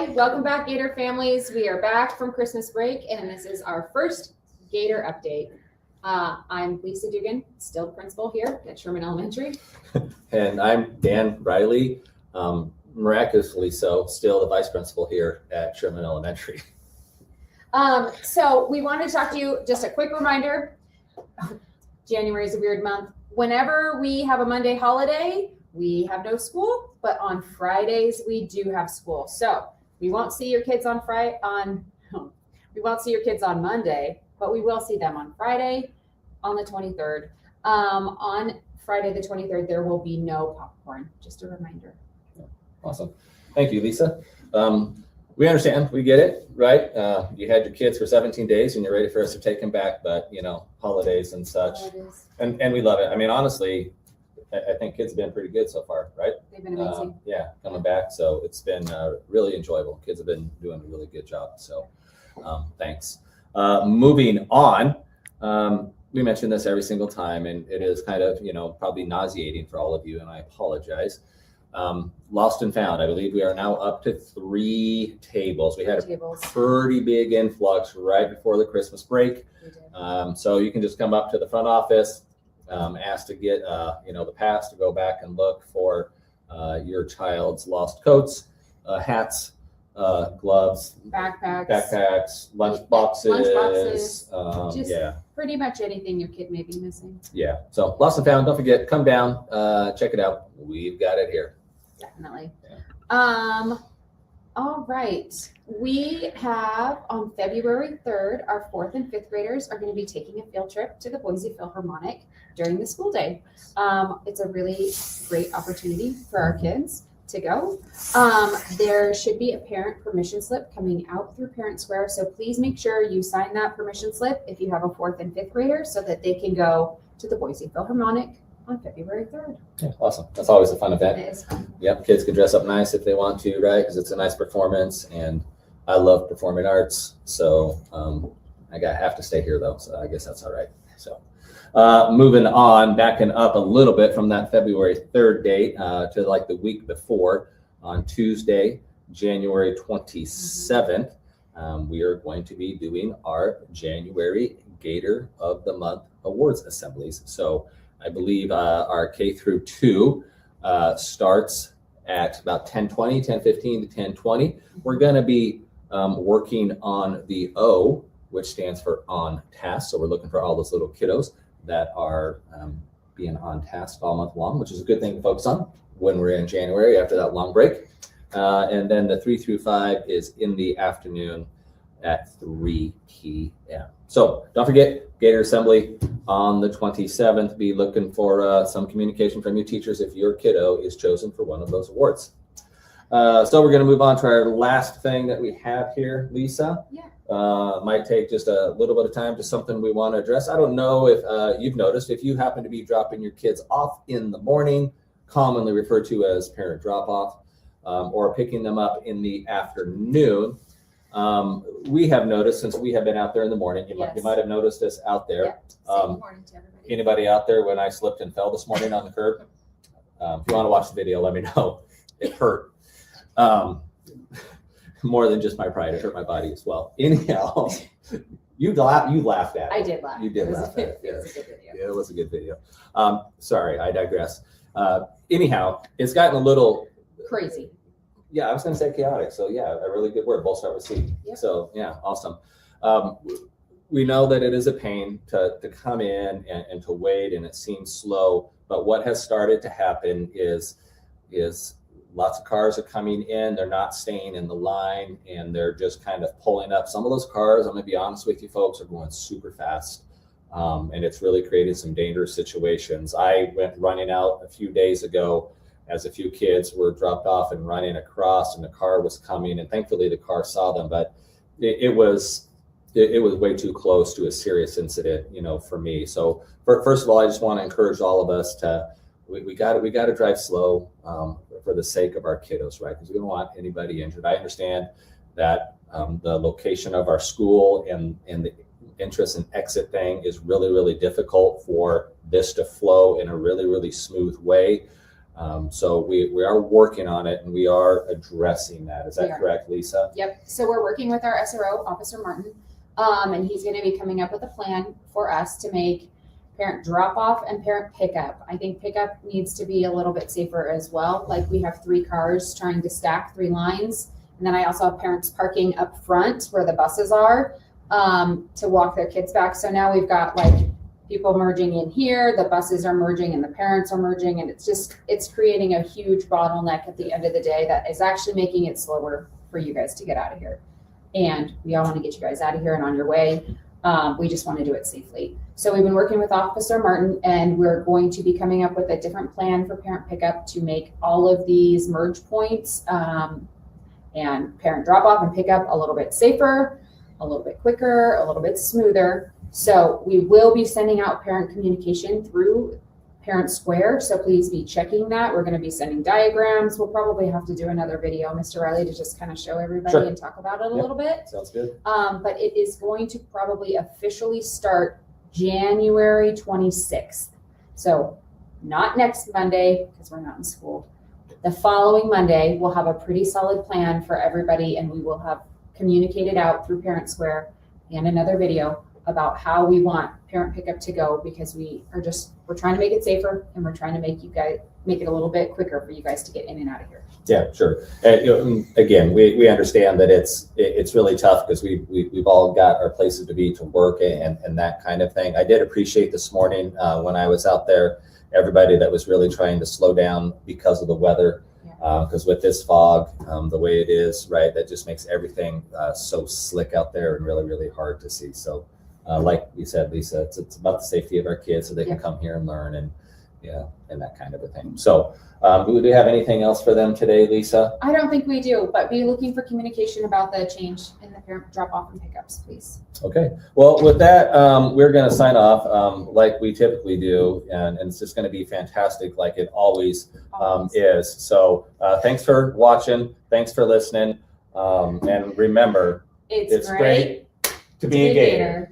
Hi, welcome back, Gator families. We are back from Christmas break, and this is our first Gator update. I'm Lisa Dugan, still principal here at Sherman Elementary. And I'm Dan Riley, miraculously so, still the vice principal here at Sherman Elementary. So we wanted to talk to you, just a quick reminder, January is a weird month. Whenever we have a Monday holiday, we have no school, but on Fridays we do have school. So we won't see your kids on we won't see your kids on Monday, but we will see them on Friday, on the 23rd. On Friday the 23rd, there will be no popcorn. Just a reminder. Awesome. Thank you, Lisa. We understand, we get it, right? You had your kids for 17 days and you're ready for us to take them back, but holidays and such. And we love it. I mean, honestly, I think kids have been pretty good so far, right? They've been amazing. Coming back. So it's been really enjoyable. Kids have been doing a really good job. So thanks. Moving on, we mention this every single time, and it is kind of, probably nauseating for all of you, and I apologize. Lost and found. I believe we are now up to 3 tables. We had a pretty big influx right before the Christmas break. So you can just come up to the front office, ask to get the pass to go back and look for your child's lost coats, hats, gloves, backpacks, lunch boxes, pretty much anything your kid may be missing. Yeah, so lost and found. Don't forget, come down, check it out. We've got it here. Definitely. Yeah. All right. We have on February 3rd, our 4th and 5th graders are going to be taking a field trip to the Boise Philharmonic during the school day. It's a really great opportunity for our kids to go. There should be a parent permission slip coming out through Parent Square. So please make sure you sign that permission slip if you have a 4th and 5th grader so that they can go to the Boise Philharmonic on February 3rd. Yeah, awesome. That's always a fun event. It is fun. Yep, kids can dress up nice if they want to, right? Because it's a nice performance, and I love performing arts. So I have to stay here though, so I guess that's all right. So moving on, backing up a little bit from that February 3rd date to like the week before, on Tuesday, January 27th, we are going to be doing our January Gator of the Month Awards assemblies. So I believe our K through 2 starts at about 10:20, 10:15 to 10:20. We're going to be working on the O, which stands for on task. So we're looking for all those little kiddos that are being on task all month long, which is a good thing to focus on when we're in January after that long break. And then the 3 through 5 is in the afternoon at 3 p.m. So don't forget, Gator Assembly on the 27th. Be looking for some communication from your teachers if your kiddo is chosen for one of those awards. So we're going to move on to our last thing that we have here, Lisa. Yeah. Might take just a little bit of time, just something we want to address. I don't know if you've noticed, if you happen to be dropping your kids off in the morning, commonly referred to as parent drop-off, or picking them up in the afternoon. We have noticed, since we have been out there in the morning, you might have noticed us out there. Yep. Morning to everybody. Anybody out there when I slipped and fell this morning on the curb? If you want to watch the video, let me know. It hurt. More than just my pride, it hurt my body as well. Anyhow, you laughed at it. I did laugh. You did laugh at it. It was a good video. Yeah, it was a good video. Sorry, I digress. Anyhow, it's gotten a little crazy. Yeah, I was going to say chaotic. So yeah, a really good word. Both start with C. Yep. So yeah, awesome. We know that it is a pain to come in and to wait, and it seems slow. But what has started to happen is lots of cars are coming in. They're not staying in the line, and they're just kind of pulling up. Some of those cars, I'm going to be honest with you folks, are going super fast. And it's really creating some dangerous situations. I went running out a few days ago as a few kids were dropped off and running across, and the car was coming, and thankfully the car saw them, but it was way too close to a serious incident, for me. So first of all, I just want to encourage all of us we got to drive slow for the sake of our kiddos, right? Because we don't want anybody injured. I understand that the location of our school and the entrance and exit thing is really, really difficult for this to flow in a really, really smooth way. So we are working on it and we are addressing that. Is We that are. correct, Lisa? Yep. So we're working with our SRO, Officer Martin, and he's going to be coming up with a plan for us to make parent drop off and parent pickup. I think pickup needs to be a little bit safer as well. Like we have 3 cars trying to stack 3 lines. And then I also have parents parking up front where the buses are to walk their kids back. So now we've got like people merging in here, the buses are merging and the parents are merging. And it's creating a huge bottleneck at the end of the day that is actually making it slower for you guys to get out of here. And we all want to get you guys out of here and on your way. We just want to do it safely. So we've been working with Officer Martin and we're going to be coming up with a different plan for parent pickup to make all of these merge points and parent drop off and pickup a little bit safer, a little bit quicker, a little bit smoother. So we will be sending out parent communication through Parent Square. So please be checking that. We're going to be sending diagrams. We'll probably have to do another video, Mr. Riley, to just kind of show everybody Sure. and talk about it a little bit. Sounds good. But it is going to probably officially start January 26th. So not next Monday because we're not in school. The following Monday, we'll have a pretty solid plan for everybody and we will have communicated out through Parent Square and another video about how we want parent pickup to go because we're trying to make it safer and we're trying to make it a little bit quicker for you guys to get in and out of here. Yeah, sure. Again, we understand that it's really tough because we've all got our places to be to work and that kind of thing. I did appreciate this morning when I was out there, everybody that was really trying to slow down because of the weather. Because with this fog, the way it is, right, that just makes everything so slick out there and really, really hard to see. So like you said, Lisa, it's about the safety of our kids so they can come here and learn and that kind of a thing. So do we have anything else for them today, Lisa? I don't think we do, but be looking for communication about the change in the parent drop off and pickups, please. Okay. Well, with that, we're going to sign off like we typically do, and it's just going to be fantastic like it always is. So thanks for watching. Thanks for listening. And remember, it's great to be a Gator.